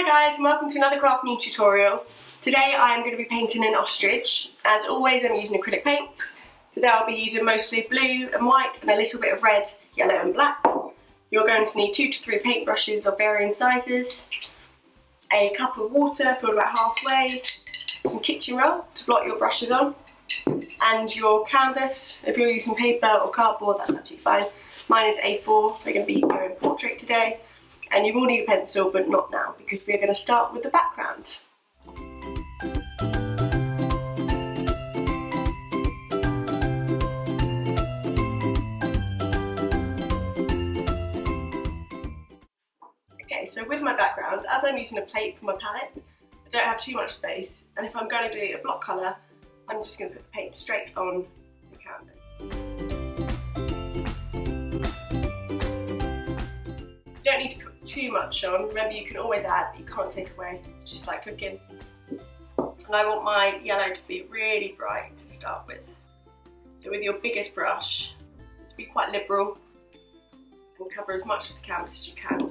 Hi guys, and welcome to another Crafternoon tutorial. Today I am going to be painting an ostrich. As always, I'm using acrylic paints. Today I'll be using mostly blue and white and a little bit of red, yellow and black. You're going to need 2 to 3 paintbrushes of varying sizes, a cup of water filled about halfway, some kitchen roll to blot your brushes on, and your canvas. If you're using paper or cardboard, that's absolutely fine. Mine is A4, we're going to be going portrait today. And you will need a pencil, but not now, because we're going to start with the background. Okay, so with my background, as I'm using a plate for my palette, I don't have too much space, and if I'm going to do a block colour, I'm just going to put the paint straight on the canvas. You don't need to put too much on. Remember, you can always add, but you can't take away. It's just like cooking. And I want my yellow to be really bright to start with. So with your biggest brush, just be quite liberal and cover as much of the canvas as you can.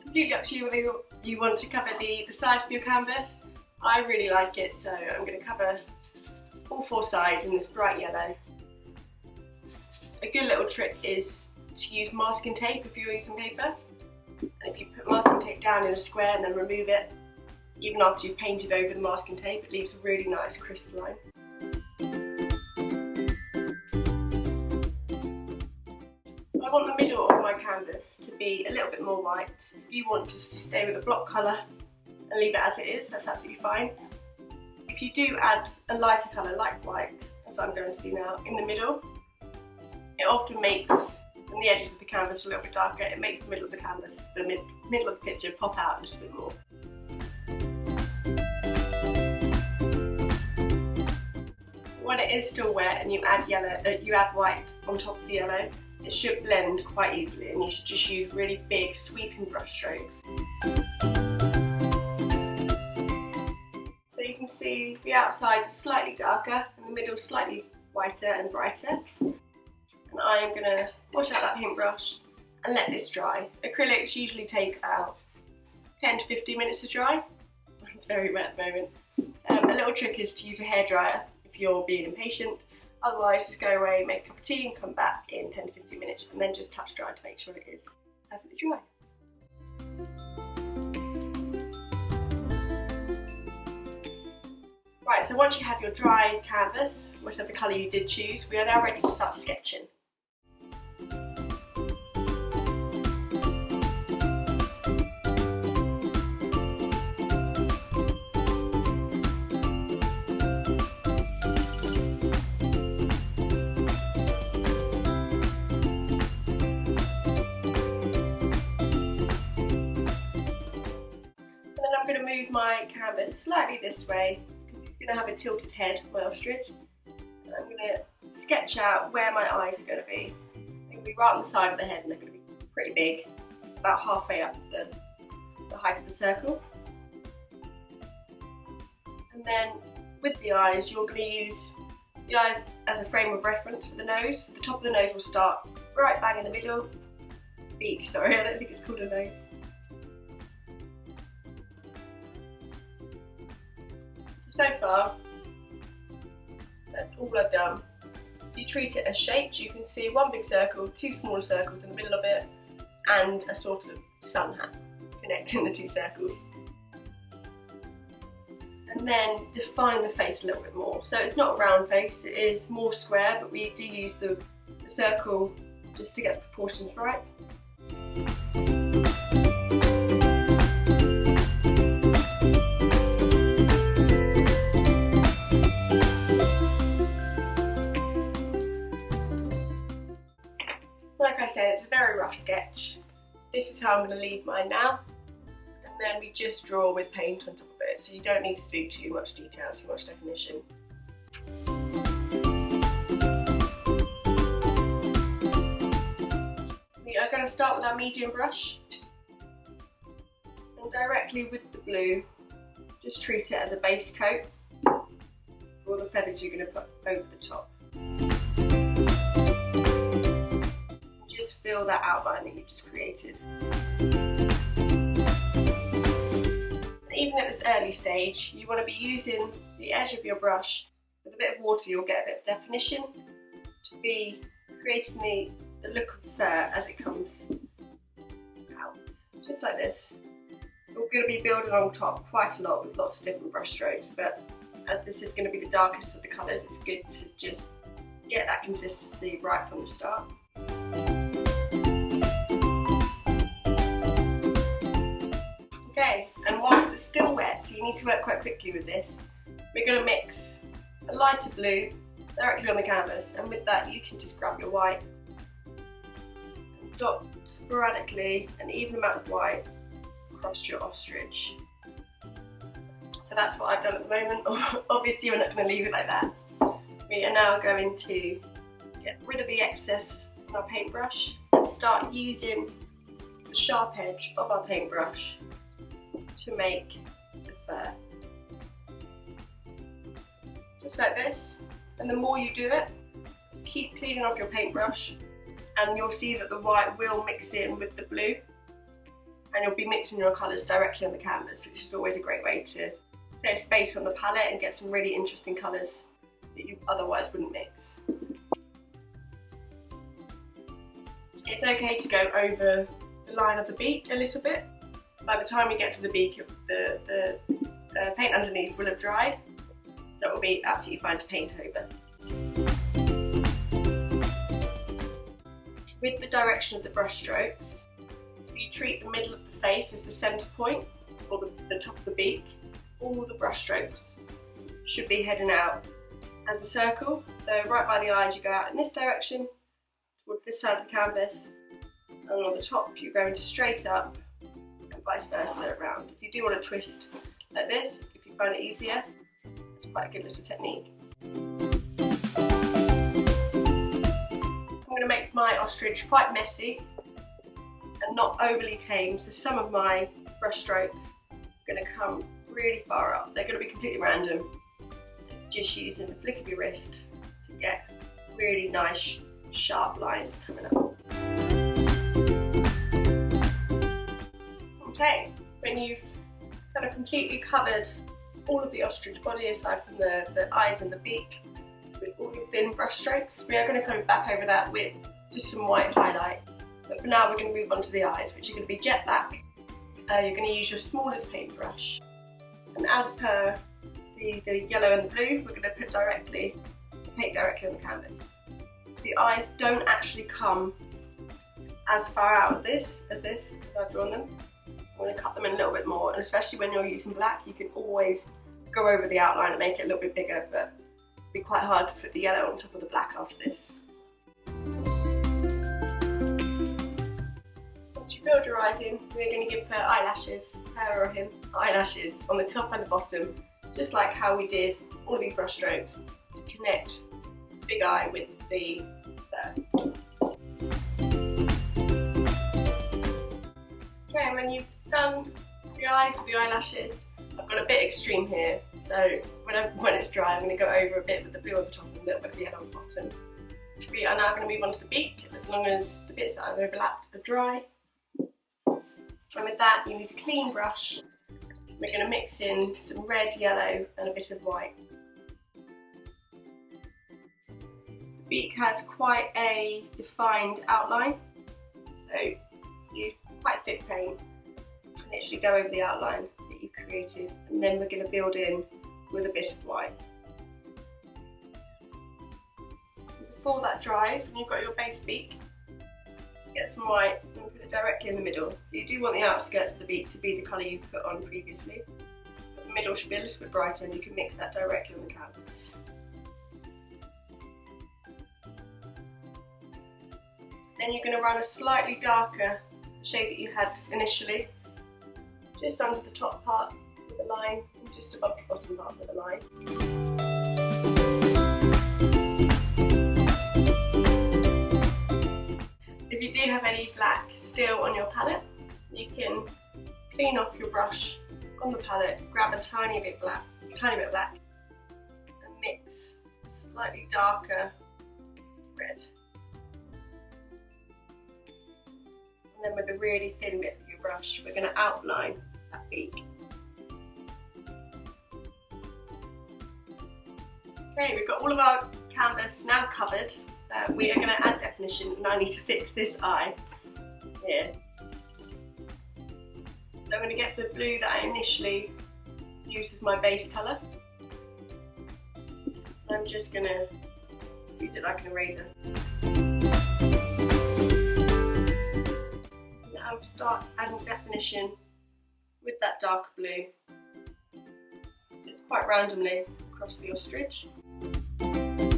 Completely up to you whether you want to cover the sides of your canvas. I really like it, so I'm going to cover all 4 sides in this bright yellow. A good little trick is to use masking tape if you're using paper. And if you put masking tape down in a square and then remove it, even after you've painted over the masking tape, it leaves a really nice crisp line. I want the middle of my canvas to be a little bit more white. If you want to stay with a block colour and leave it as it is, that's absolutely fine. If you do add a lighter colour like white, as I'm going to do now, in the middle, it often makes the edges of the canvas a little bit darker. It makes the middle of the canvas, the middle of the picture, pop out a little bit more. When it is still wet and you add white on top of the yellow, it should blend quite easily, and you should just use really big sweeping brush strokes. So you can see the outside is slightly darker and the middle slightly whiter and brighter. And I am going to wash out that paintbrush and let this dry. Acrylics usually take about 10 to 15 minutes to dry. It's very wet at the moment. A little trick is to use a hairdryer if you're being impatient. Otherwise, just go away, make a cup of tea and come back in 10 to 15 minutes and then just touch dry to make sure it is perfectly dry. Right, so once you have your dry canvas, whatever colour you did choose, we are now ready to start sketching. I'm going to move my canvas slightly this way because it's going to have a tilted head, my ostrich. And I'm going to sketch out where my eyes are going to be. They're going to be right on the side of the head and they're going to be pretty big, about halfway up the height of the circle. And then with the eyes, you're going to use the eyes as a frame of reference for the nose. The top of the nose will start right bang in the middle. Beak, sorry, I don't think it's called a nose. So far, that's all I've done. If you treat it as shaped, you can see 1 big circle, 2 smaller circles in the middle of it, and a sort of sun hat connecting the 2 circles. And then define the face a little bit more. So it's not a round face, it is more square, but we do use the circle just to get the proportions right. Like I said, it's a very rough sketch. This is how I'm going to leave mine now. And then we just draw with paint on top of it, so you don't need to do too much detail, too much definition. We are going to start with our medium brush. And directly with the blue, just treat it as a base coat for the feathers you're going to put over the top. fill that outline that you've just created. Even at this early stage, you want to be using the edge of your brush with a bit of water. You'll get a bit of definition to be creating the look of fur as it comes out, just like this. We're going to be building on top quite a lot with lots of different brush strokes, but as this is going to be the darkest of the colours, it's good to just get that consistency right from the start. Okay, and whilst it's still wet, so you need to work quite quickly with this, we're going to mix a lighter blue directly on the canvas, and with that you can just grab your white and dot sporadically an even amount of white across your ostrich. So that's what I've done at the moment. Obviously we're not going to leave it like that. We are now going to get rid of the excess on our paintbrush and start using the sharp edge of our paintbrush to make the fur. Just like this. And the more you do it, just keep cleaning off your paintbrush, and you'll see that the white will mix in with the blue, and you'll be mixing your colours directly on the canvas, which is always a great way to save space on the palette and get some really interesting colours that you otherwise wouldn't mix. It's okay to go over the line of the beak a little bit. By the time you get to the beak, the paint underneath will have dried, so it will be absolutely fine to paint over. With the direction of the brush strokes, if you treat the middle of the face as the centre point, or the top of the beak, all the brush strokes should be heading out as a circle. So right by the eyes you go out in this direction, towards this side of the canvas, and on the top you're going straight up, and vice versa around. If you do want to twist like this, if you find it easier, it's quite a good little technique. I'm going to make my ostrich quite messy and not overly tame, so some of my brush strokes are going to come really far up. They're going to be completely random. It's just using the flick of your wrist to get really nice sharp lines coming up. Okay, when you've kind of completely covered all of the ostrich body aside from the eyes and the beak with all your thin brush strokes, we are going to go back over that with just some white highlight. But for now we're going to move on to the eyes, which are going to be jet black. You're going to use your smallest paintbrush, and as per the yellow and the blue, we're going to put paint directly on the canvas. The eyes don't actually come as far out of this as I've drawn them. I'm going to cut them in a little bit more, and especially when you're using black, you can always go over the outline and make it a little bit bigger, but it'd be quite hard to put the yellow on top of the black after this. Once you build your eyes in, we're going to give her eyelashes on the top and the bottom, just like how we did all of these brush strokes to connect the big eye with the fur. Okay, and when you've done the eyes with the eyelashes, I've got a bit extreme here, so when it's dry I'm going to go over a bit with the blue on the top and a little bit of the yellow on the bottom. We are now going to move on to the beak, as long as the bits that I've overlapped are dry. And with that you need a clean brush. We're going to mix in some red, yellow and a bit of white. The beak has quite a defined outline, so use quite thick paint and literally go over the outline that you created, and then we're going to build in with a bit of white. Before that dries, when you've got your base beak, get some white and put it directly in the middle. So you do want the outskirts of the beak to be the colour you put on previously, but the middle should be a little bit brighter, and you can mix that directly on the canvas. Then you're going to run a slightly darker shade that you had initially, just under the top part of the line and just above the bottom part of the line. If you do have any black still on your palette, you can clean off your brush on the palette, grab a tiny bit of black, and mix a slightly darker red. And then with a really thin bit of your brush, we're going to outline that beak. Okay, we've got all of our canvas now covered. We are going to add definition, and I need to fix this eye here. So I'm going to get the blue that I initially used as my base colour. And I'm just going to use it like an eraser. Now start adding definition with that darker blue. Just quite randomly across the ostrich. And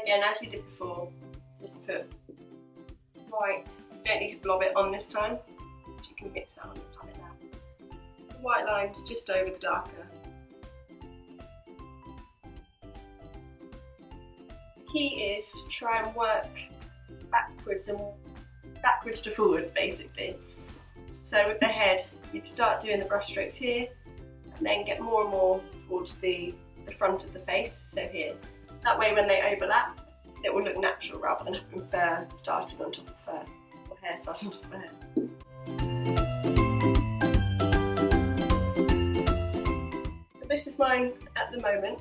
again, as we did before, just put white. You don't need to blob it on this time, so you can mix that on your palette now. The white lines just over the darker. The key is to try and work backwards to forwards, basically. So with the head, you'd start doing the brush strokes here, and then get more and more towards the front of the face, so here. That way when they overlap, it will look natural rather than having fur starting on top of fur, or hair starting on top of hair. So this is mine at the moment.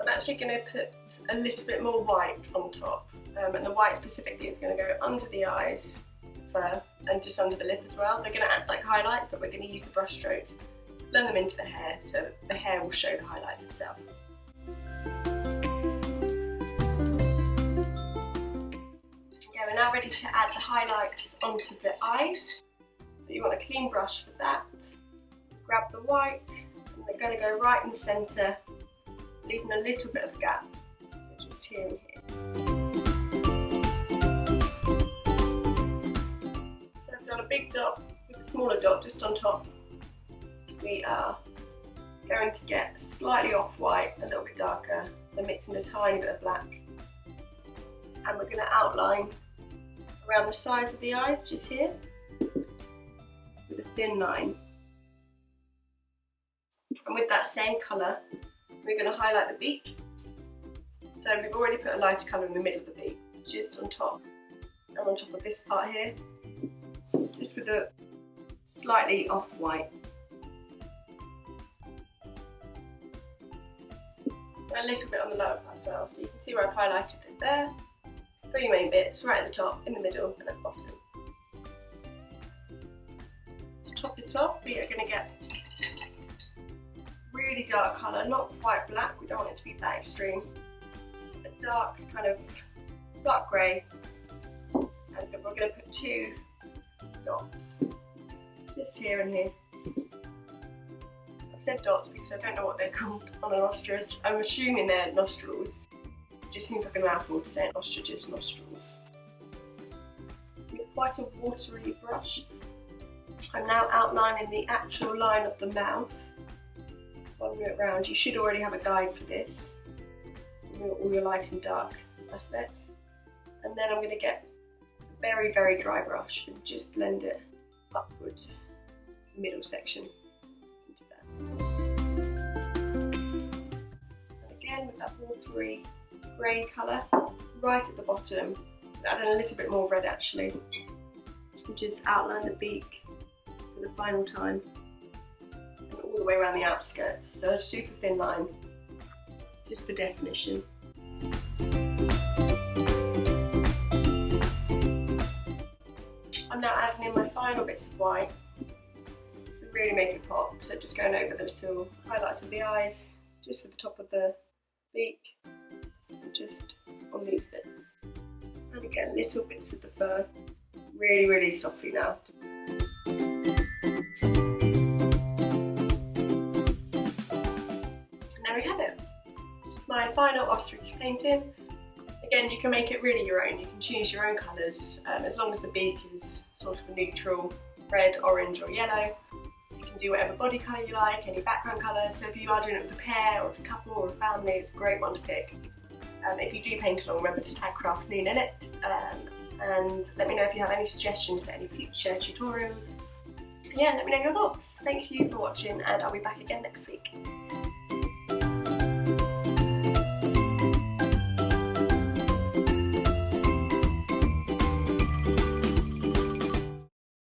I'm actually going to put a little bit more white on top, and the white specifically is going to go under the eyes, fur, and just under the lip as well. They're going to act like highlights, but we're going to use the brush strokes, blend them into the hair, so that the hair will show the highlights itself. Okay, we're now ready to add the highlights onto the eyes. So you want a clean brush for that. Grab the white, and they're going to go right in the centre, leaving a little bit of a gap, so just here and here. So I've done a big dot with a smaller dot just on top. We are going to get slightly off-white, a little bit darker, so mixing a tiny bit of black. And we're going to outline around the sides of the eyes, just here, with a thin line. And with that same colour, we're going to highlight the beak. So we've already put a lighter colour in the middle of the beak, just on top, and on top of this part here, just with a slightly off-white. And a little bit on the lower part as well, so you can see where I've highlighted it there. So 3 main bits, right at the top, in the middle, and at the bottom. To top it off, we are going to get really dark colour, not quite black, we don't want it to be that extreme. A dark kind of dark grey, and we're going to put 2 dots just here and here. I've said dots because I don't know what they're called on an ostrich. I'm assuming they're nostrils. It just seems like a mouthful to say an ostrich's nostrils. With quite a watery brush, I'm now outlining the actual line of the mouth. Following it around. You should already have a guide for this, all your light and dark aspects. And then I'm going to get a very, very dry brush and just blend it upwards, the middle section, into there. And again with that watery grey colour, right at the bottom, adding a little bit more red actually, and just outline the beak for the final time. All the way around the outskirts, so a super thin line, just for definition. I'm now adding in my final bits of white to really make it pop, so just going over the little highlights of the eyes, just at the top of the beak, and just on these bits. And again, little bits of the fur, really, really softly now. We have it. This is my final ostrich painting. Again, you can make it really your own. You can choose your own colours, as long as the beak is sort of a neutral red, orange or yellow. You can do whatever body colour you like, any background colour. So if you are doing it with a pair or with a couple or a family, it's a great one to pick. If you do paint along, remember to tag Crafternoon in it. And let me know if you have any suggestions for any future tutorials. Yeah, let me know your thoughts. Thank you for watching, and I'll be back again next week.